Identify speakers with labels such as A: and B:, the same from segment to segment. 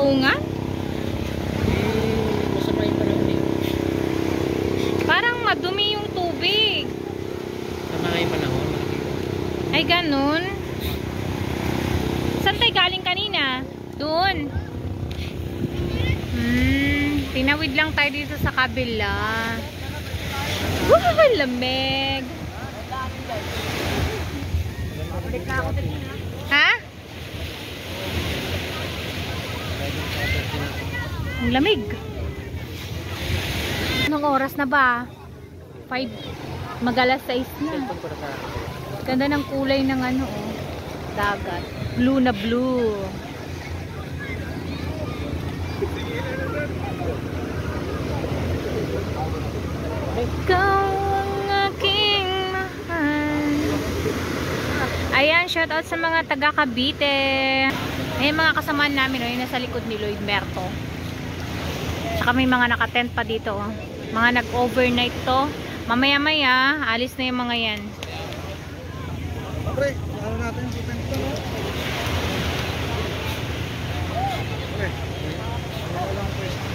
A: Oo nga.
B: Masama yung panahon eh.
A: Parang madumi yung tubig.
B: Sama yung panahon.
A: Ay, ganun. Saan tayo galing kanina? Doon. Tinawid lang tayo dito sa kabila. Wow, lamig. Ha? Ang lamig. Anong oras na ba? 5. Mag-alas 6 na. Ganda ng kulay ng ano, oh. Dagat. Blue na blue. Ikaw ang aking mahal. Ayan, shoutout sa mga taga Cavite. Ayan mga kasamaan namin, oh, yung nasa likod ni Lloyd Merto. Saka may mga nakatent pa dito, oh. Mga nag-overnight to. Mamaya-maya, alis na yung mga yan.
C: Pre, laro natin yung tent ko, no? Pre, walang pwede.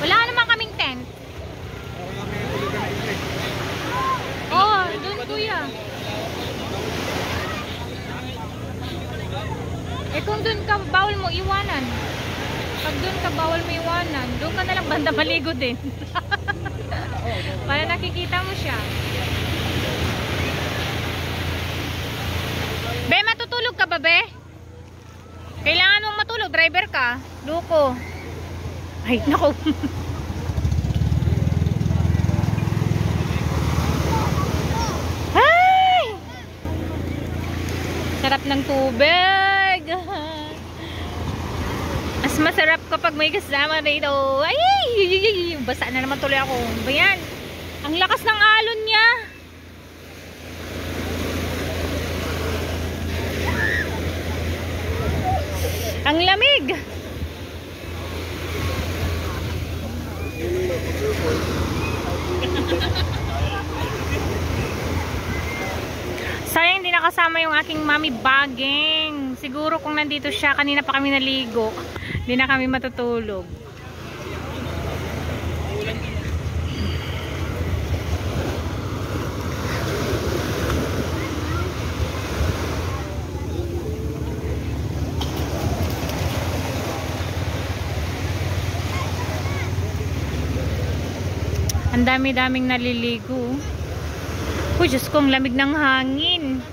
A: Wala naman kaming tent.
C: Para kami tulogan na ito.
A: Oh, doon kuya. Eh kung doon ka, bawal mo iwanan. Pag doon ka, bawal mo iwanan. Doon ka nalang banda maligo din. Para nakikita mo siya. Be, matutulog ka ba, be? Kailangan mong matulog. Driver ka. Luko. Ay, naku. Ay! Sarap ng tubig. Mas masarap kapag may kasama dito. Ay! Basa na naman tuloy ako. Ba yan? Ang lakas ng alon niya. Ang lamig. Sayang hindi nakasama yung aking mami baging. Siguro kung nandito siya, kanina pa kami naligo. Hindi na kami matutulog. Ang dami-daming naliligo. Uy, Diyos ko, ang lamig ng hangin.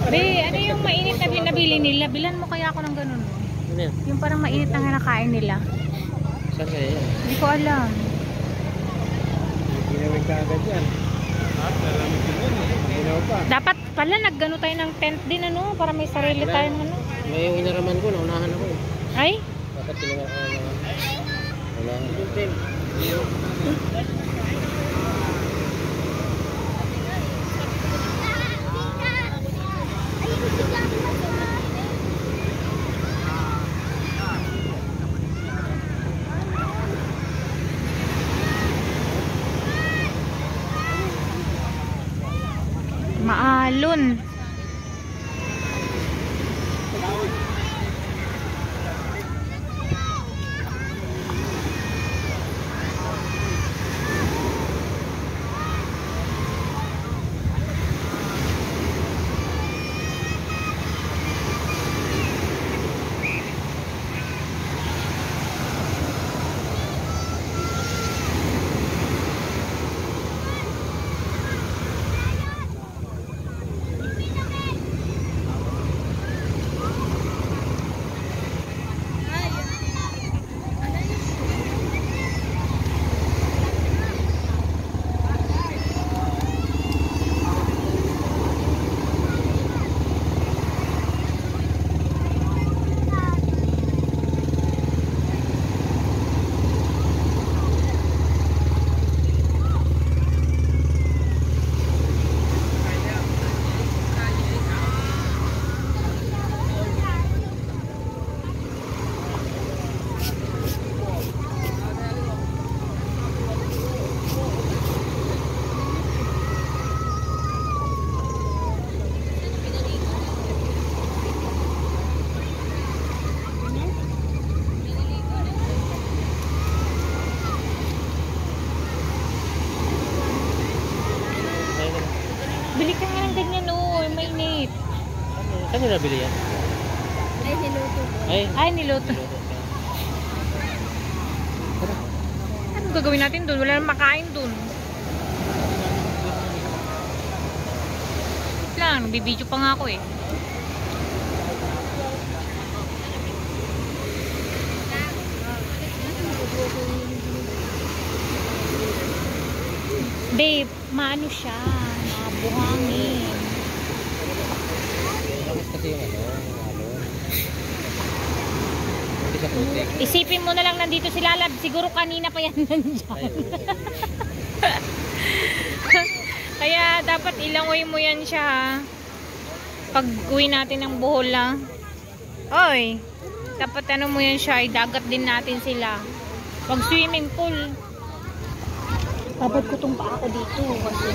A: Be, ano yung mainit na binabili nila? Bilan mo kaya ako ng ganun.
B: Ano yan?
A: Yung parang mainit na kinakain nila.
B: Saan kaya yan?
A: Hindi ko alam.
C: Ginawin ka agad yan. Lalamig din yan. Ginaw pa.
A: Dapat pala naggano tayo ng tent din, ano? Para may sarili tayong ano.
B: May yung inaraman ko, naunahan ako eh.
A: Ay?
B: Dapat tinangan ko na. Wala.
A: Maalon. mainit.
B: Saan nyo nabili yan?
A: Ay, niluto. Anong gagawin natin doon? Wala nang makain doon. Lang, nagbibideo pa nga ako eh. Babe, maano siya, mabuhangin.
B: Tapos kasi yung alon. Hindi sa putik.
A: Isipin mo na lang nandito si Lalab. Siguro kanina pa yan nandiyan. Kaya dapat ilangoy mo yan siya. Pag uwi natin ng Bohol lang. Oy, dapat ano mo yan siya. Dagat din natin sila. Pag swimming pool. Babad ko tong paa ko dito. Kasi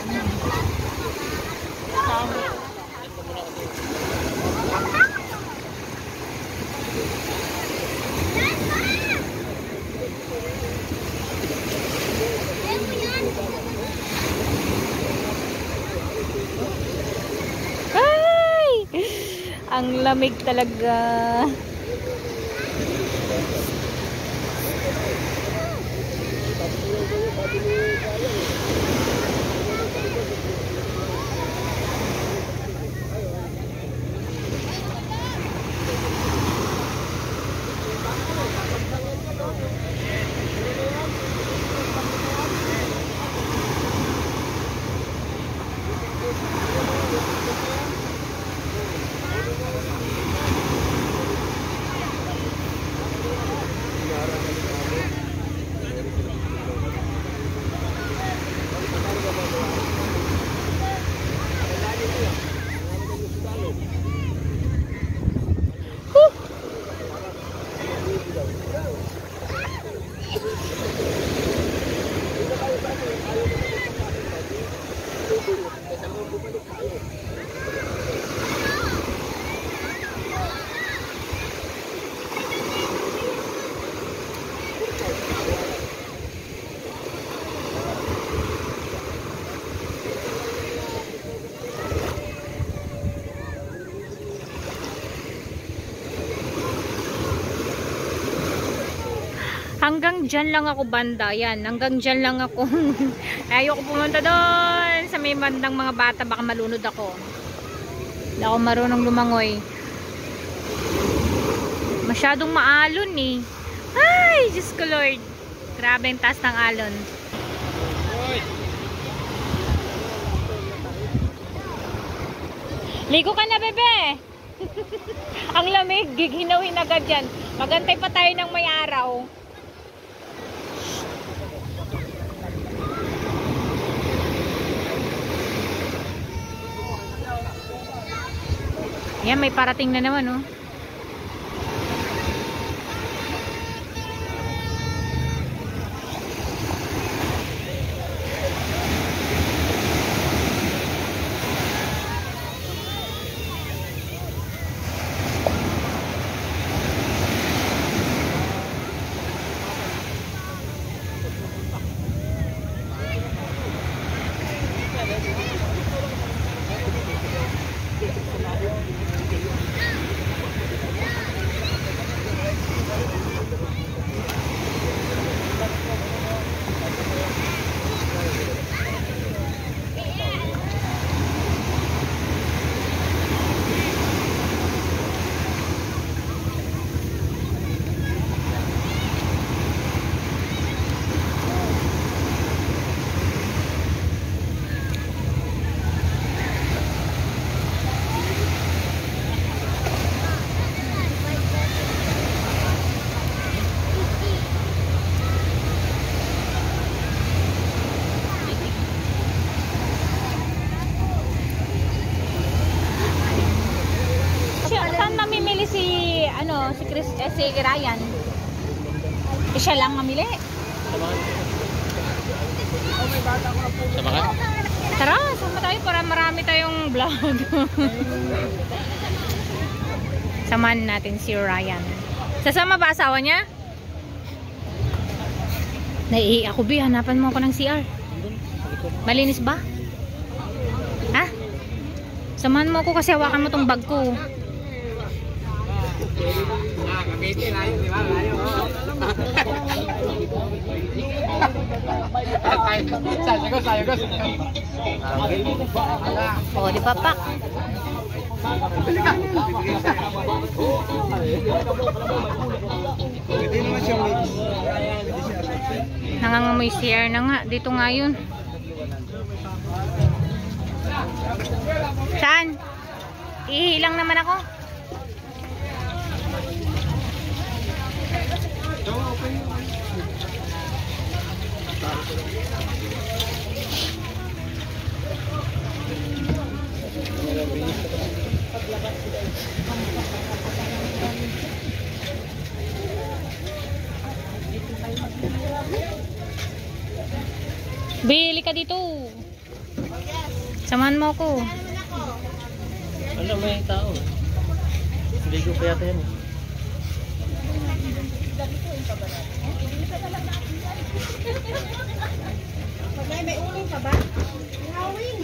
A: ay! Ang lamig talaga. Hanggang dyan lang ako banda. Yan, hanggang dyan lang ako. Ayoko pumunta doon sa may bandang mga bata. Baka malunod ako. Hindi ako marunong lumangoy. Masyadong maalon eh. Ay, Diyos ko Lord. Grabe yung taas ng alon. Ligo ka na, bebe. Ang lamig. Gighinawin agad yan. Magantay pa tayo ng may araw. Yan, may parating na naman, oh. Si Ryan. Siya lang mamili.
B: Sama ka?
A: Tara, sama tayo para marami tayong vlog. Samahan natin si Ryan. Sasama ba asawa niya? Naiiyak ako, Bi. Hanapan mo ako ng CR. Malinis ba? Ha? Samahan mo ako kasi hawakan mo tong bag ko. O, di pa pak.
B: Hindi naman siya mix.
A: Nangangamoy CR na nga. Dito nga yun. Saan? Ihilang naman ako. Bili ka dito. Samahan mo ako.
C: Ano, may tao. Hindi ko pa yata yan.
D: May uling pa ba? May uling.